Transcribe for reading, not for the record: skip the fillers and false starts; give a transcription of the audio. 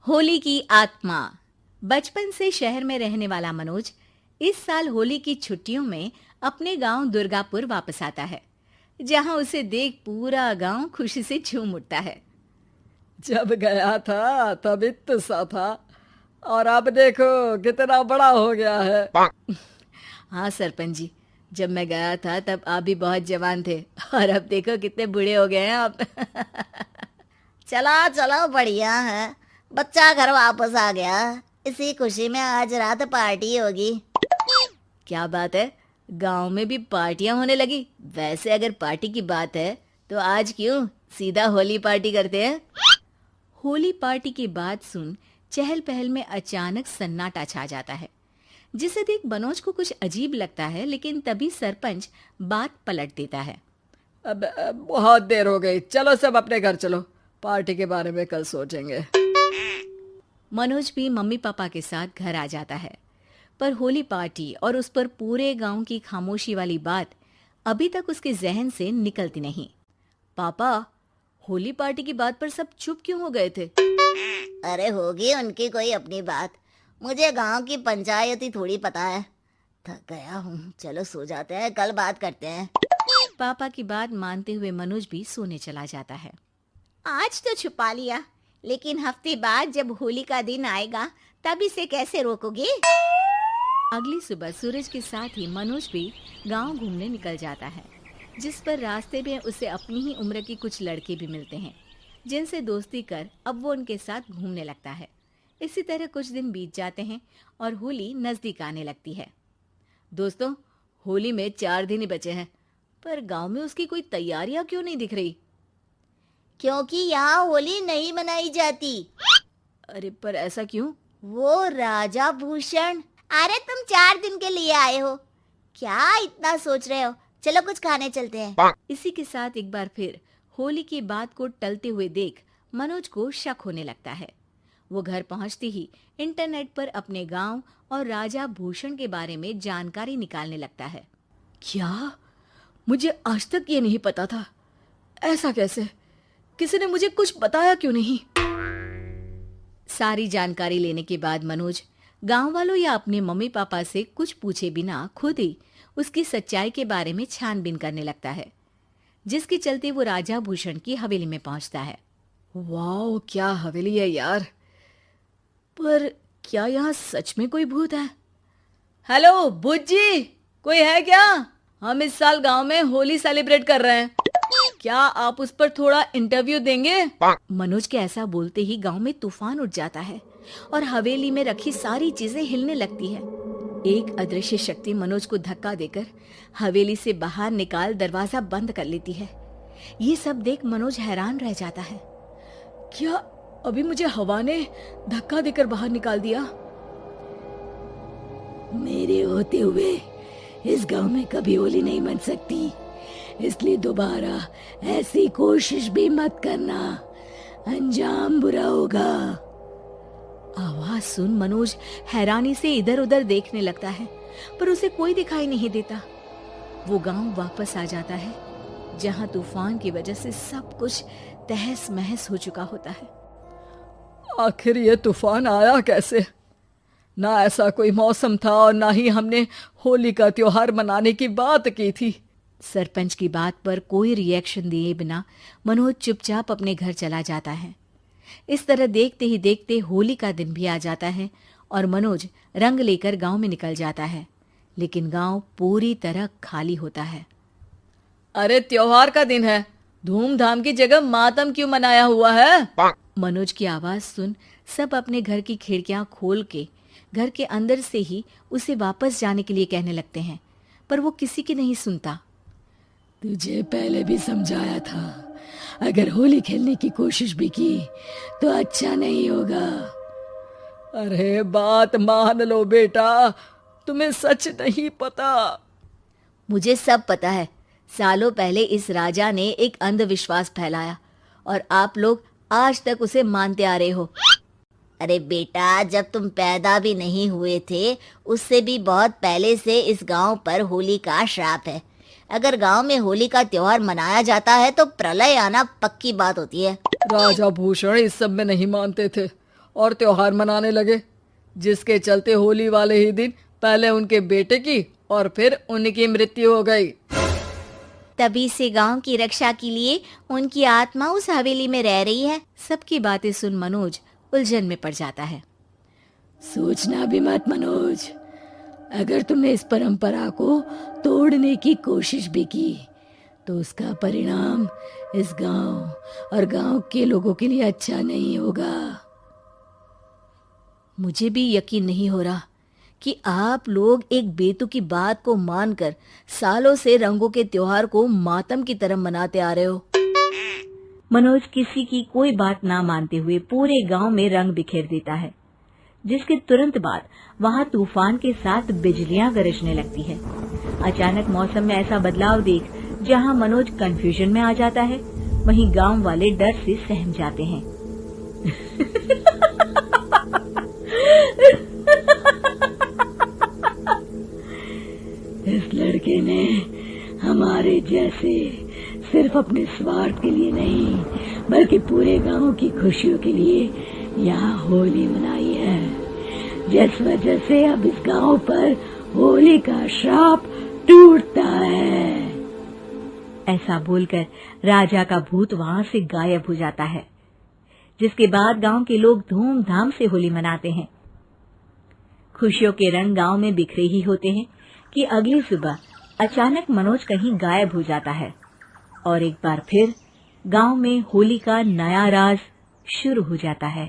होली की आत्मा। बचपन से शहर में रहने वाला मनोज इस साल होली की छुट्टियों में अपने गांव दुर्गापुर वापस आता है, जहां उसे देख पूरा गांव खुशी से झूम उठता है। जब गया था तब इतना सा था और अब देखो कितना बड़ा हो गया है। हाँ सरपंच जी, जब मैं गया था तब आप भी बहुत जवान थे और अब देखो कितने बूढ़े हो गए हैं आप। चलो चलो बढ़िया है। बच्चा घर वापस आ गया। इसी खुशी में आज रात पार्टी होगी। क्या बात है, गांव में भी पार्टियां होने लगी। वैसे अगर पार्टी की बात है तो आज क्यों सीधा होली पार्टी करते हैं। होली पार्टी की बात सुन चहल पहल में अचानक सन्नाटा छा जाता है, जिसे देख मनोज को कुछ अजीब लगता है, लेकिन तभी सरपंच बात पलट देता है। अब बहुत देर हो गई, चलो सब अपने घर चलो, पार्टी के बारे में कल सोचेंगे। मनोज भी मम्मी पापा के साथ घर आ जाता है, पर होली पार्टी और उस पर पूरे गांव की खामोशी वाली बात अभी तक उसके जहन से निकलती नहीं। पापा, होली पार्टी की बात पर सब चुप क्यों हो गए थे। अरे होगी उनकी कोई अपनी बात। मुझे गांव की पंचायत ही थोड़ी पता है। थक गया हूँ, चलो सो जाते हैं, कल बात करते हैं। पापा की बात मानते हुए मनोज भी सोने चला जाता है। आज तो छुपा लिया, लेकिन हफ्ते बाद जब होली का दिन आएगा तब इसे कैसे रोकोगे। अगली सुबह सूरज के साथ ही मनोज भी गांव घूमने निकल जाता है, जिस पर रास्ते में उसे अपनी ही उम्र के कुछ लड़के भी मिलते हैं, जिनसे दोस्ती कर अब वो उनके साथ घूमने लगता है। इसी तरह कुछ दिन बीत जाते हैं और होली नजदीक आने लगती है। दोस्तों, होली में 4 दिन ही बचे हैं, पर गांव में उसकी कोई तैयारियां क्यों नहीं दिख रही। क्योंकि यहाँ होली नहीं मनाई जाती। अरे पर ऐसा क्यों। वो राजा भूषण। अरे तुम 4 दिन के लिए आए हो, क्या इतना सोच रहे हो। चलो कुछ खाने चलते हैं। इसी के साथ एक बार फिर होली की बात को टलते हुए देख मनोज को शक होने लगता है। वो घर पहुंचते ही इंटरनेट पर अपने गांव और राजा भूषण के बारे में जानकारी निकालने लगता है। क्या? मुझे आज तक ये नहीं पता था। ऐसा कैसे? किसी ने मुझे कुछ बताया क्यों नहीं? सारी जानकारी लेने के बाद मनोज गांव वालों या अपने मम्मी पापा से कुछ पूछे बिना खुद ही उसकी सच्चाई के बारे में छानबीन करने लगता है, जिसके चलते वो राजा भूषण की हवेली में पहुंचता है। वाह, क्या हवेली है यार। पर क्या यहाँ सच में कोई भूत है? हेलो भूत जी, कोई है क्या? हम इस साल गांव में होली सेलिब्रेट कर रहे हैं, क्या आप उस पर थोड़ा इंटरव्यू देंगे? मनोज के ऐसा बोलते ही गांव में तूफान उठ जाता है और हवेली में रखी सारी चीजें हिलने लगती है। एक अदृश्य शक्ति मनोज को धक्का देकर हवेली से बाहर निकाल दरवाजा बंद कर लेती है। ये सब देख मनोज हैरान रह जाता है। क्या अभी मुझे हवा ने धक्का देकर बाहर निकाल दिया? मेरे होते हुए इस गांव में कभी होली नहीं मन सकती, इसलिए दोबारा ऐसी कोशिश भी मत करना, अंजाम बुरा होगा। आवाज सुन मनोज हैरानी से इधर उधर देखने लगता है, पर उसे कोई दिखाई नहीं देता। वो गांव वापस आ जाता है, जहां तूफान की वजह से सब कुछ तहस महस हो चुका होता है। आखिर ये तूफान आया कैसे? ना ऐसा कोई मौसम था और ना ही हमने होली का त्योहार मनाने की बात की थी। सरपंच की बात पर कोई रिएक्शन दिए बिना मनोज चुपचाप अपने घर चला जाता है। इस तरह देखते ही देखते होली का दिन भी आ जाता है और मनोज रंग लेकर गांव में निकल जाता है, लेकिन गांव पूरी तरह खाली होता है। अरे त्योहार का दिन है, धूमधाम की जगह मातम क्यों मनाया हुआ है? मनोज की आवाज सुन सब अपने घर की खिड़कियां खोल के घर के अंदर से ही उसे वापस जाने के लिए कहने लगते हैं, पर वो किसी की नहीं सुनता। तुझे पहले भी समझाया था, अगर होली खेलने की कोशिश भी की तो अच्छा नहीं होगा। अरे बात मान लो बेटा, तुम्हें सच नहीं पता। मुझे सब पता है। सालों पहले इस राजा ने एक अंधविश्वास फैलाया और आप लोग आज तक उसे मानते आ रहे हो। अरे बेटा, जब तुम पैदा भी नहीं हुए थे उससे भी बहुत पहले से इस गांव पर होली का श्राप है। अगर गांव में होली का त्योहार मनाया जाता है तो प्रलय आना पक्की बात होती है। राजा भूषण इस सब में नहीं मानते थे और त्योहार मनाने लगे, जिसके चलते होली वाले ही दिन पहले उनके बेटे की और फिर उनकी मृत्यु हो गई। तभी से गांव की रक्षा के लिए उनकी आत्मा उस हवेली में रह रही है। सबकी बातें सुन मनोज उलझन में पड़ जाता है। सोचना भी मत मनोज, अगर तुमने इस परंपरा को तोड़ने की कोशिश भी की तो उसका परिणाम इस गांव और गांव के लोगों के लिए अच्छा नहीं होगा। मुझे भी यकीन नहीं हो रहा कि आप लोग एक बेतुकी बात को मानकर सालों से रंगों के त्योहार को मातम की तरह मनाते आ रहे हो। मनोज किसी की कोई बात ना मानते हुए पूरे गांव में रंग बिखेर देता है, जिसके तुरंत बाद वहां तूफान के साथ बिजलियां गरजने लगती है। अचानक मौसम में ऐसा बदलाव देख जहां मनोज कंफ्यूजन में आ जाता है, वहीं गांव वाले डर से सहम जाते हैं। इस लड़के ने हमारे जैसे सिर्फ अपने स्वार्थ के लिए नहीं बल्कि पूरे गांव की खुशियों के लिए यहाँ होली मनाई है, जिस वजह से अब इस गांव पर होली का श्राप टूटता है। ऐसा बोलकर राजा का भूत वहां से गायब हो जाता है, जिसके बाद गांव के लोग धूमधाम से होली मनाते हैं। खुशियों के रंग गांव में बिखरे ही होते हैं कि अगली सुबह अचानक मनोज कहीं गायब हो जाता है और एक बार फिर गांव में होली का नया राज शुरू हो जाता है।